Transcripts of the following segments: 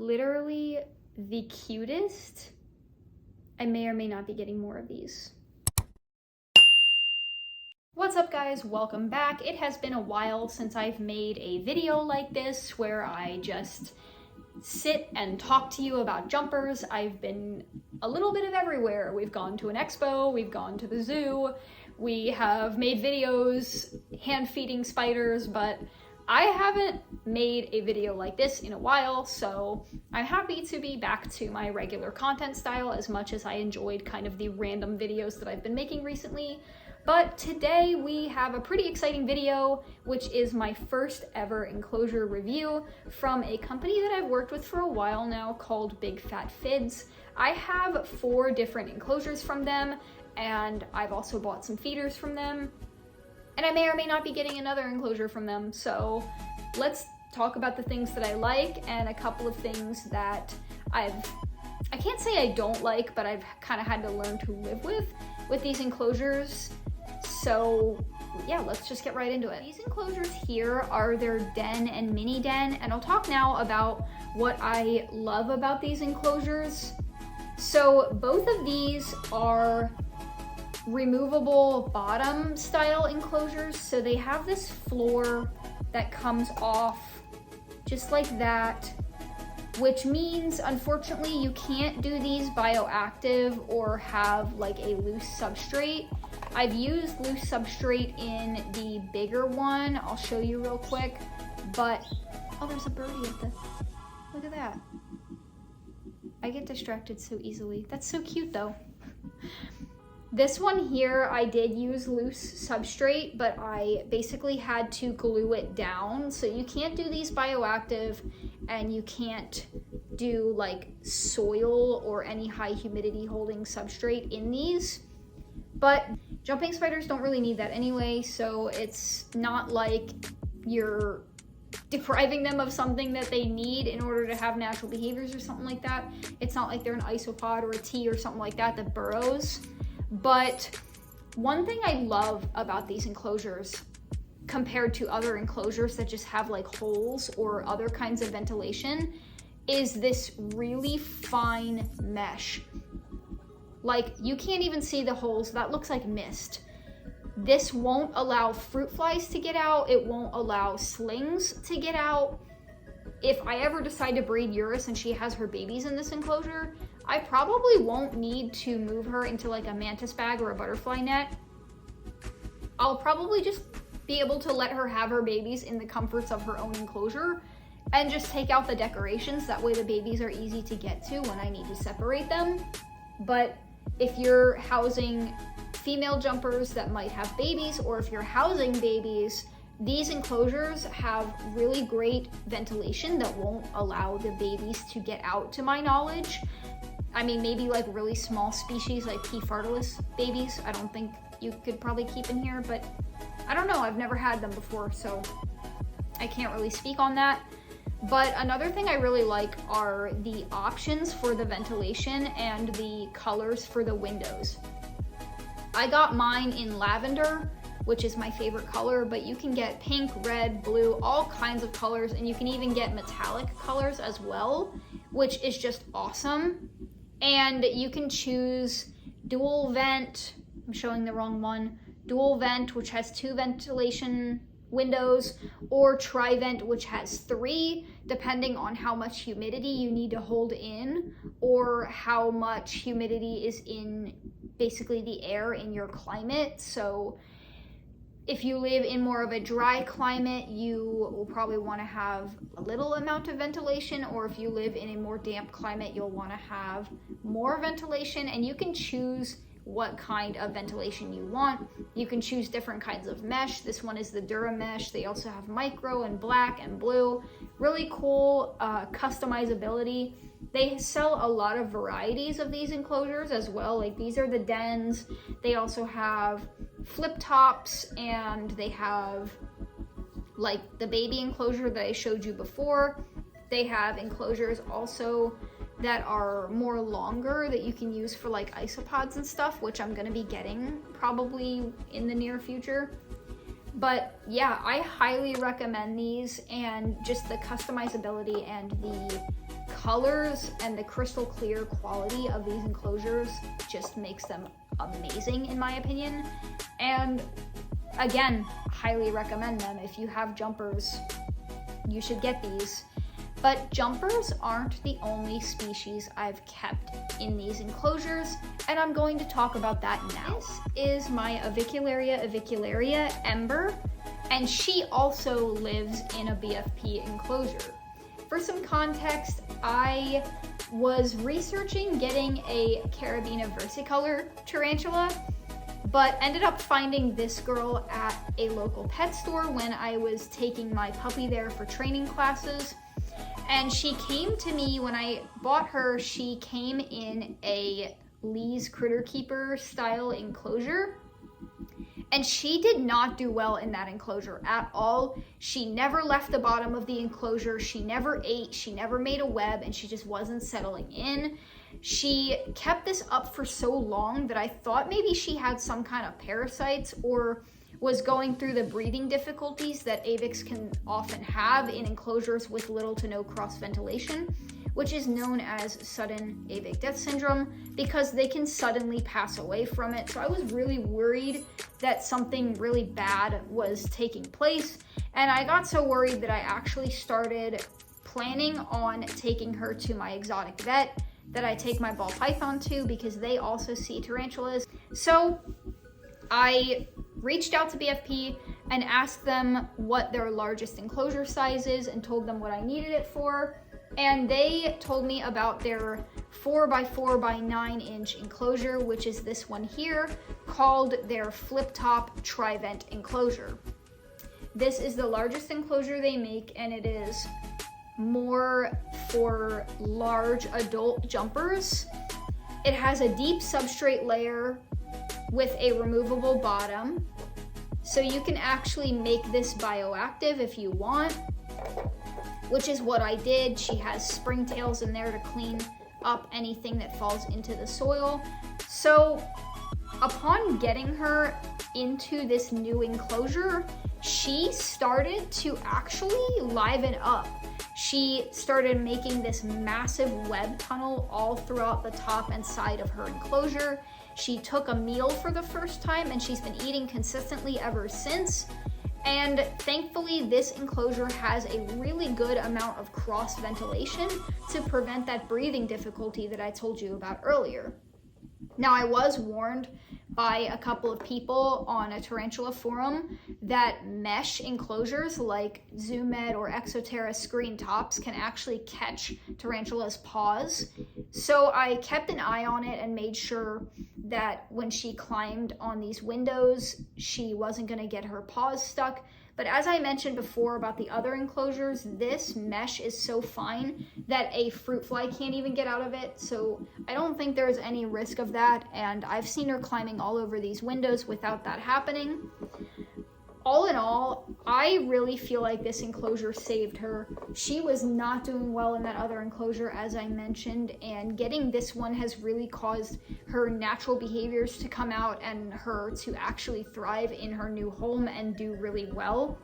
literally the cutest. I may or may not be getting more of these. What's up guys, welcome back. It has been a while since I've made a video like this where I just sit and talk to you about jumpers. I've been a little bit of everywhere. We've gone to an expo, we've gone to the zoo, we have made videos hand feeding spiders, but I haven't made a video like this in a while, so I'm happy to be back to my regular content style as much as I enjoyed kind of the random videos that I've been making recently. But today we have a pretty exciting video, which is my first ever enclosure review from a company that I've worked with for a while now called BigFATphids. I have 4 different enclosures from them, and I've also bought some feeders from them. And I may or may not be getting another enclosure from them. So let's talk about the things that I like and a couple of things that I can't say I don't like, but I've kind of had to learn to live with these enclosures. So yeah, let's just get right into it. These enclosures here are their den and mini den, and I'll talk now about what I love about these enclosures. So both of these are removable bottom style enclosures. So they have this floor that comes off just like that, which means unfortunately you can't do these bioactive or have like a loose substrate. I've used loose substrate in the bigger one. I'll show you real quick, but oh, there's a birdie at the, look at that. I get distracted so easily. That's so cute though. This one here, I did use loose substrate, but I basically had to glue it down. So you can't do these bioactive, and you can't do like soil or any high humidity holding substrate in these. But jumping spiders don't really need that anyway, so it's not like you're depriving them of something that they need in order to have natural behaviors or something like that. It's not like they're an isopod or a T or something like that that burrows. But one thing I love about these enclosures compared to other enclosures that just have like holes or other kinds of ventilation is this really fine mesh. Like you can't even see the holes, that looks like mist. This won't allow fruit flies to get out, it won't allow slings to get out. If I ever decide to breed Eurus and she has her babies in this enclosure, I probably won't need to move her into like a mantis bag or a butterfly net. I'll probably just be able to let her have her babies in the comforts of her own enclosure and just take out the decorations. That way the babies are easy to get to when I need to separate them. But if you're housing female jumpers that might have babies, or if you're housing babies, these enclosures have really great ventilation that won't allow the babies to get out, to my knowledge. I mean, maybe like really small species like BigFATphids babies, I don't think you could probably keep in here, but I don't know, I've never had them before, so I can't really speak on that. But another thing I really like are the options for the ventilation and the colors for the windows. I got mine in lavender, which is my favorite color, but you can get pink, red, blue, all kinds of colors, and you can even get metallic colors as well, which is just awesome. And you can choose dual vent, I'm showing the wrong one, dual vent, which has 2 ventilation windows, or tri-vent, which has 3, depending on how much humidity you need to hold in or how much humidity is in basically the air in your climate. So if you live in more of a dry climate, you will probably want to have a little amount of ventilation, or if you live in a more damp climate, you'll want to have more ventilation, and you can choose what kind of ventilation you want. You can choose different kinds of mesh. This one is the Dura mesh. They also have micro and black and blue. Really cool customizability. They sell a lot of varieties of these enclosures as well. Like these are the dens. They also have flip tops, and they have like the baby enclosure that I showed you before. They have enclosures also that are more longer that you can use for like isopods and stuff, which I'm gonna be getting probably in the near future. But yeah, I highly recommend these, and just the customizability and the colors and the crystal clear quality of these enclosures just makes them amazing in my opinion. And again, highly recommend them. If you have jumpers, you should get these. But jumpers aren't the only species I've kept in these enclosures, and I'm going to talk about that now. This is my avicularia Ember, and she also lives in a BFP enclosure. For some context, I was researching getting a Carabina versicolor tarantula, but ended up finding this girl at a local pet store when I was taking my puppy there for training classes. And she came to me when I bought her. She came in a Lee's Critter Keeper style enclosure, and she did not do well in that enclosure at all. She never left the bottom of the enclosure. She never ate. She never made a web, and she just wasn't settling in. She kept this up for so long that I thought maybe she had some kind of parasites or was going through the breathing difficulties that avics can often have in enclosures with little to no cross ventilation, which is known as sudden avic death syndrome, because they can suddenly pass away from it. So I was really worried that something really bad was taking place, and I got so worried that I actually started planning on taking her to my exotic vet that I take my ball python to, because they also see tarantulas. So I reached out to BFP and asked them what their largest enclosure size is and told them what I needed it for. And they told me about their 4x4x9 enclosure, which is this one here, called their flip top tri-vent enclosure. This is the largest enclosure they make, and it is more for large adult jumpers. It has a deep substrate layer with a removable bottom, so you can actually make this bioactive if you want, which is what I did. She has springtails in there to clean up anything that falls into the soil. So upon getting her into this new enclosure, she started to actually liven up. She started making this massive web tunnel all throughout the top and side of her enclosure. She took a meal for the first time, and she's been eating consistently ever since. And thankfully, this enclosure has a really good amount of cross ventilation to prevent that breathing difficulty that I told you about earlier. Now, I was warned by a couple of people on a tarantula forum that mesh enclosures like ZooMed or Exoterra screen tops can actually catch tarantulas' paws. So I kept an eye on it and made sure that when she climbed on these windows, she wasn't going to get her paws stuck. But as I mentioned before about the other enclosures, this mesh is so fine that a fruit fly can't even get out of it. So I don't think there's any risk of that. And I've seen her climbing all over these windows without that happening. All in all, I really feel like this enclosure saved her. She was not doing well in that other enclosure, as I mentioned, and getting this one has really caused her natural behaviors to come out and her to actually thrive in her new home and do really well.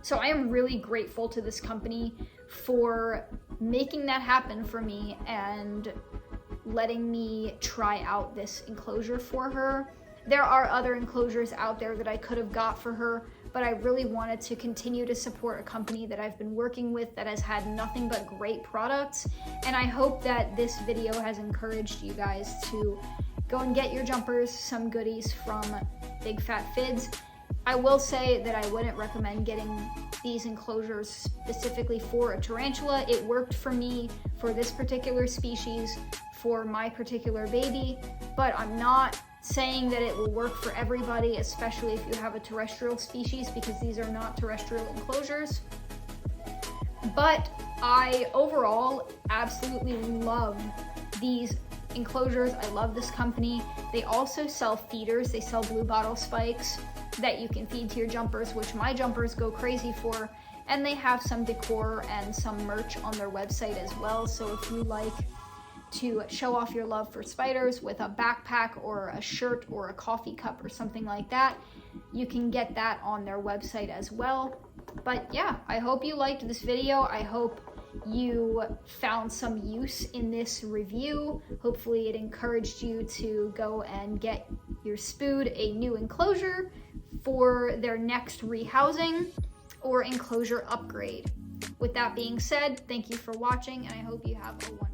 So I am really grateful to this company for making that happen for me and letting me try out this enclosure for her. There are other enclosures out there that I could have got for her, but I really wanted to continue to support a company that I've been working with that has had nothing but great products. And I hope that this video has encouraged you guys to go and get your jumpers some goodies from BigFATphids. I will say that I wouldn't recommend getting these enclosures specifically for a tarantula. It worked for me for this particular species, for my particular baby, but I'm not saying that it will work for everybody, especially if you have a terrestrial species, because these are not terrestrial enclosures. But I overall absolutely love these enclosures. I love this company. They also sell feeders. They sell blue bottle spikes that you can feed to your jumpers, which my jumpers go crazy for. And they have some decor and some merch on their website as well. So if you like to show off your love for spiders with a backpack or a shirt or a coffee cup or something like that, you can get that on their website as well. But yeah, I hope you liked this video. I hope you found some use in this review. Hopefully it encouraged you to go and get your Spood a new enclosure for their next rehousing or enclosure upgrade. With that being said, thank you for watching, and I hope you have a wonderful